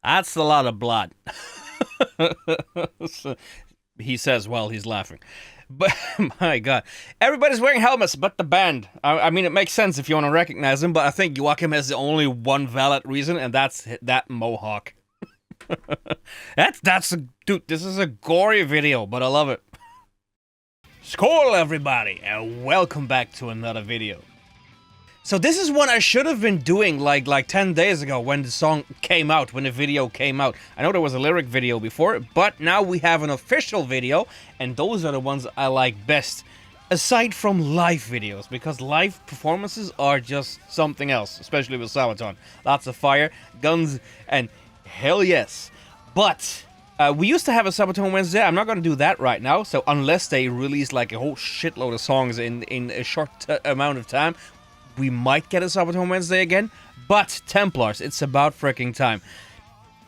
That's a lot of blood. He says while he's laughing. But, my god. Everybody's wearing helmets but the band. I mean, it makes sense if you want to recognize him, but I think Joachim has the only one valid reason, and that's that mohawk. Dude, this is a gory video, but I love it. Skål, everybody, and welcome back to another video. So this is one I should have been doing like 10 days ago when the song came out, when the video came out. I know there was a lyric video before, but now we have an official video, and those are the ones I like best. Aside from live videos, because live performances are just something else, especially with Sabaton. Lots of fire, guns, and hell yes. But we used to have a Sabaton Wednesday. I'm not going to do that right now, so unless they release like a whole shitload of songs in a short amount of time, we might get a Sabaton Wednesday again, but Templars, it's about freaking time.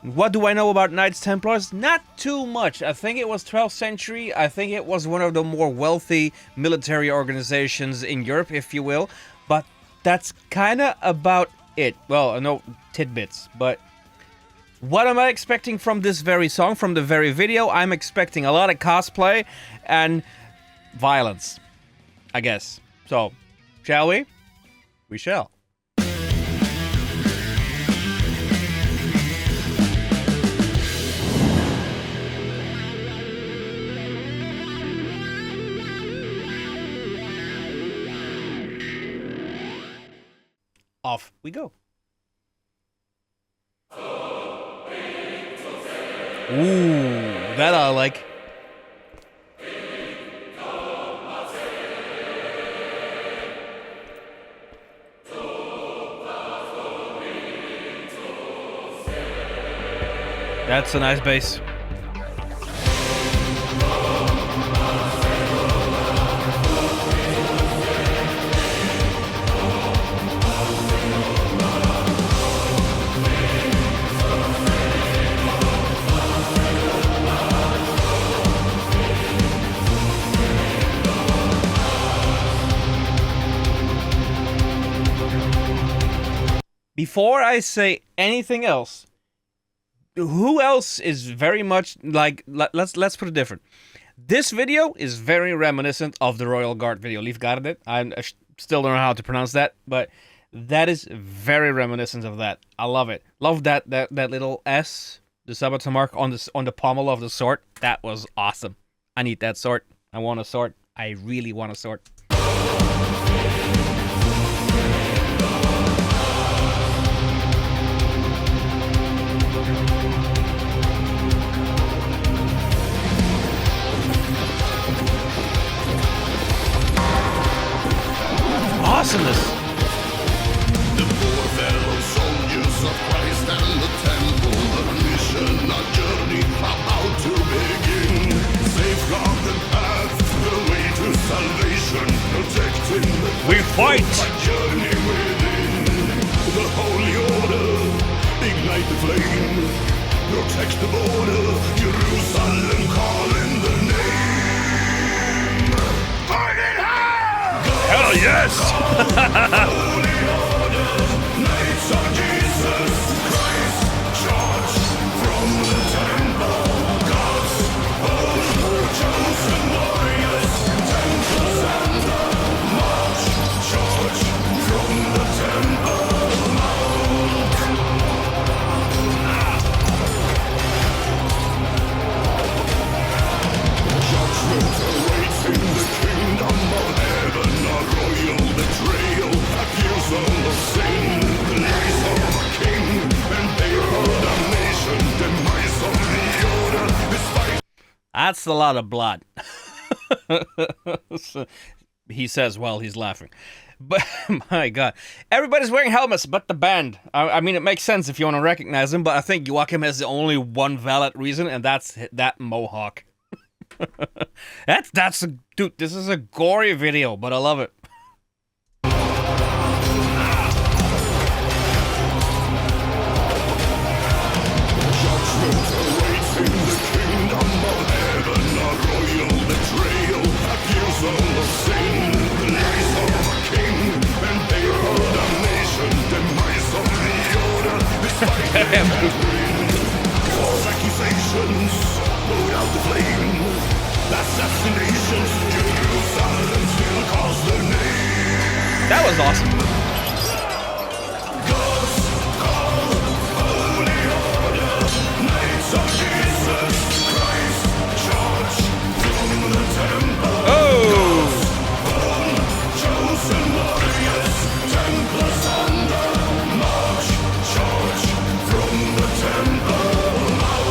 What do I know about Knights Templars? Not too much. I think it was 12th century. I think it was one of the more wealthy military organizations in Europe, if you will. But that's kind of about it. Well, I know tidbits, but what am I expecting from this very song, from the very video? I'm expecting a lot of cosplay and violence, I guess. So, shall we? We shall. Off we go. Ooh, that I like. That's a nice bass. Before I say anything else, who else is very much like, let's put it different. This video is very reminiscent of the Royal Guard video, Livgardet. I still don't know how to pronounce that, but that is very reminiscent of that. I love it. Love that little S, the Sabaton mark on the pommel of the sword. That was awesome. I need that sword. I want a sword. I really want a sword. Awesomeness. The poor fellow soldiers of Christ and the temple, a mission, a journey about to begin. Safeguard the path, the way to salvation, protecting the We fight! journey within. The holy order, ignite the flame, protect the border, Jerusalem calling the name. Burn in hell! Hell yes! Holy order, Knights of Jesus Christ, charge from the temple, God's own chosen warriors, Templars and the march, charge from the temple mount. Judgment awaits in the kingdom of heaven, a royal betrayal, accusal of sin, lies of a king, and papal damnation, demise of the order, this fight. That's a lot of blood. He says while he's laughing. But, my god. Everybody's wearing helmets but the band. I mean, it makes sense if you want to recognize him, but I think Joachim has the only one valid reason, and that's that mohawk. Dude, this is a gory video, but I love it. Judgment awaits in the kingdom of heaven, a royal betrayal, accusal of sin, lies of a king, and papal damnation, demise of the order, this fight is win. assassinations, put out the flame. Assassinations, Jerusalem still calls their name. That was awesome. God's call, holy order, Knights of Jesus Christ, charge from the temple. Oh! Own chosen warriors, Templars on the march, charge from the temple mount.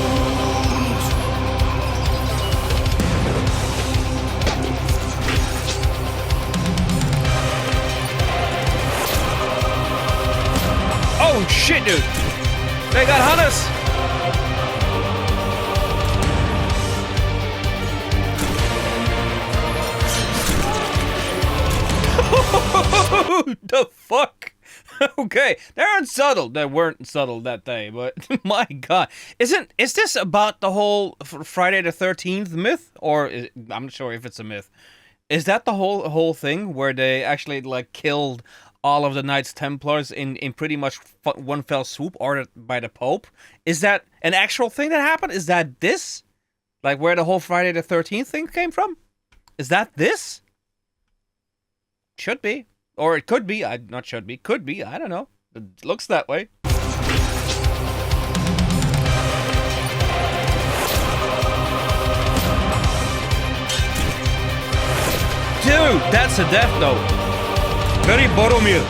Oh shit, dude! They got hunters! The fuck? Okay, they aren't subtle. They weren't subtle that day, but my god. Is this about the whole Friday the 13th myth? Or I'm not sure if it's a myth. Is that the whole thing where they actually like killed all of the Knights Templars in pretty much one fell swoop, ordered by the Pope? Is that an actual thing that happened? Is that this? Like where the whole Friday the 13th thing came from? Is that this? Should be. Or it could be. Not should be. Could be. I don't know. It looks that way. Dude, that's a death note. Very Boromir.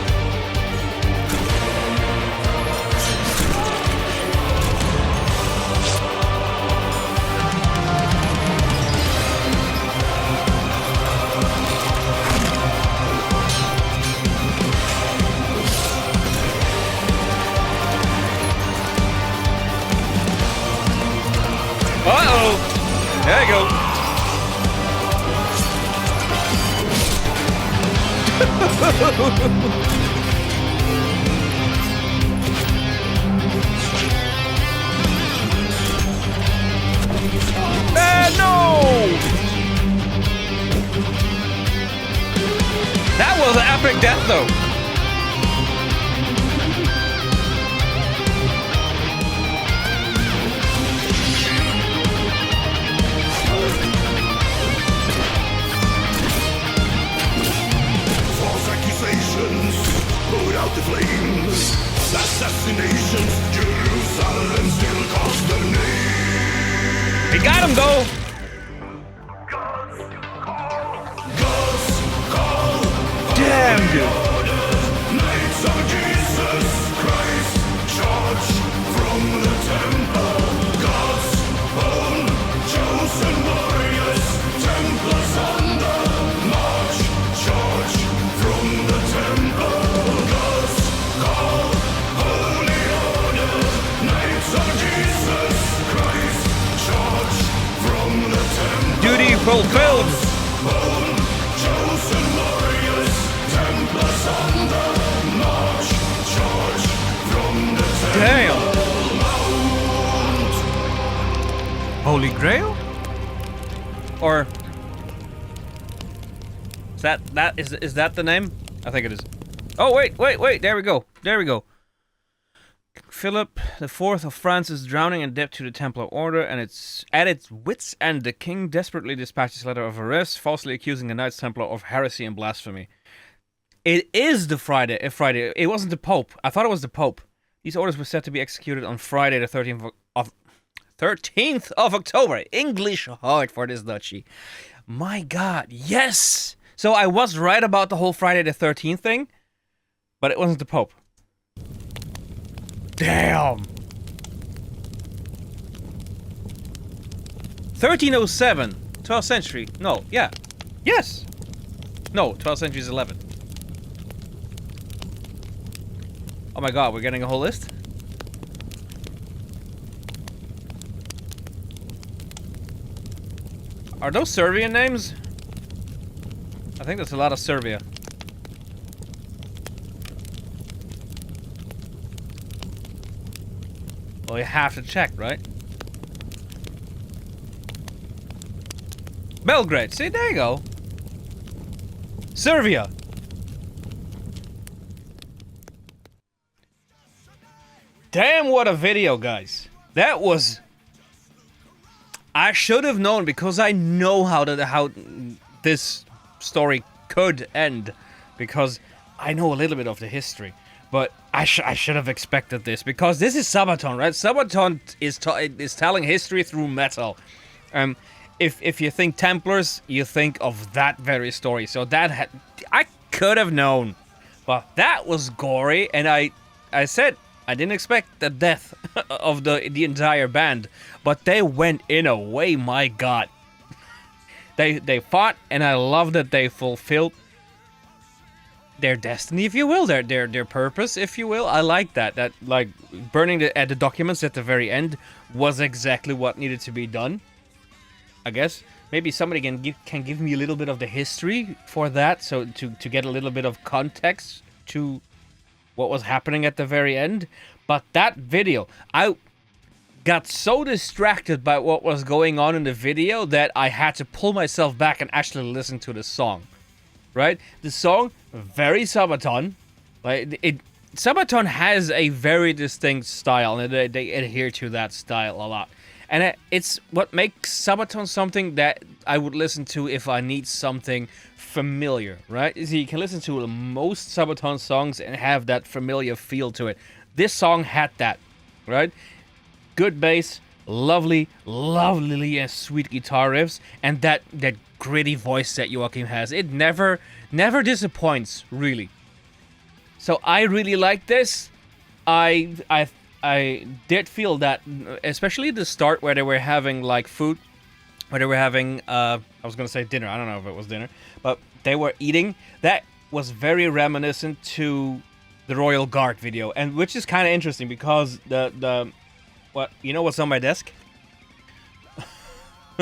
Uh-oh. There you go. No! That was an epic death though. Put out the flames. Assassinations, Jerusalem still calls their name. He got him though. God's call. Damn, dude. Knights of Jesus Christ, charge from the temple. God's own chosen warriors, Templars on the march, charge from the temple. Duty fulfilled. Chosen warriors, Templars on the march, charge from the Damn. Holy Grail? Or is that the name? I think it is. Oh wait, there we go. Philip IV of France is drowning in debt to the Templar Order, and it's at its wits' end. The king desperately dispatches a letter of arrest, falsely accusing the Knights Templar of heresy and blasphemy. It is the Friday. It wasn't the Pope. I thought it was the Pope. These orders were set to be executed on Friday, the 13th of October. English hard for this duchy. My God, yes. So I was right about the whole Friday the 13th thing, but it wasn't the Pope. Damn! 1307, 12th century. No, yeah. Yes! No, 12th century is 11. Oh my god, we're getting a whole list? Are those Serbian names? I think that's a lot of Serbia. Well, you have to check, right? Belgrade. See, there you go. Serbia. Damn, what a video, guys. That was I should have known because I know how this story could end, because I know a little bit of the history. But I should have expected this, because this is Sabaton, right? Sabaton is telling history through metal. If you think Templars, you think of that very story. So that I could have known, but that was gory, and I said I didn't expect the death of the entire band, but they went in a way. My God, they fought, and I love that they fulfilled their destiny, if you will, their purpose, if you will. I like that. That, like, burning the documents at the very end was exactly what needed to be done. I guess maybe somebody can give me a little bit of the history for that, so to get a little bit of context to what was happening at the very end. But that video, I got so distracted by what was going on in the video that I had to pull myself back and actually listen to the song. Right? The song, very Sabaton. Like, Sabaton has a very distinct style, and they adhere to that style a lot. And it's what makes Sabaton something that I would listen to if I need something familiar, right? So you can listen to most Sabaton songs and have that familiar feel to it. This song had that, right? Good bass, lovely and sweet guitar riffs, and that gritty voice that Joachim has. It never disappoints, really. So I really like this. I did feel that, especially the start where they were having like food, where they were having I was gonna say dinner. I don't know if it was dinner, but they were eating. That was very reminiscent to the Royal Guard video, and which is kind of interesting because the what, you know what's on my desk?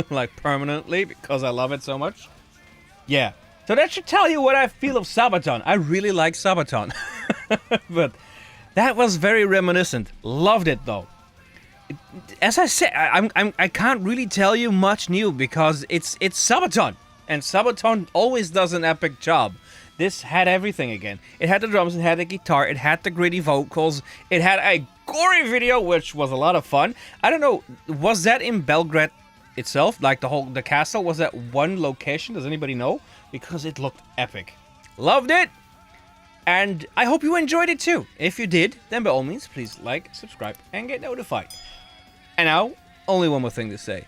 Like permanently, because I love it so much. Yeah. So that should tell you what I feel of Sabaton. I really like Sabaton. But that was very reminiscent. Loved it though. As I said, I can't really tell you much new because it's Sabaton, and Sabaton always does an epic job. This had everything again. It had the drums, it had the guitar, it had the gritty vocals, it had a gory video, which was a lot of fun. I don't know, was that in Belgrade itself? Like the castle, was that one location? Does anybody know? Because it looked epic. Loved it! And I hope you enjoyed it too. If you did, then by all means, please like, subscribe, and get notified. And now, only one more thing to say.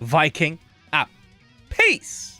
Viking out. Peace!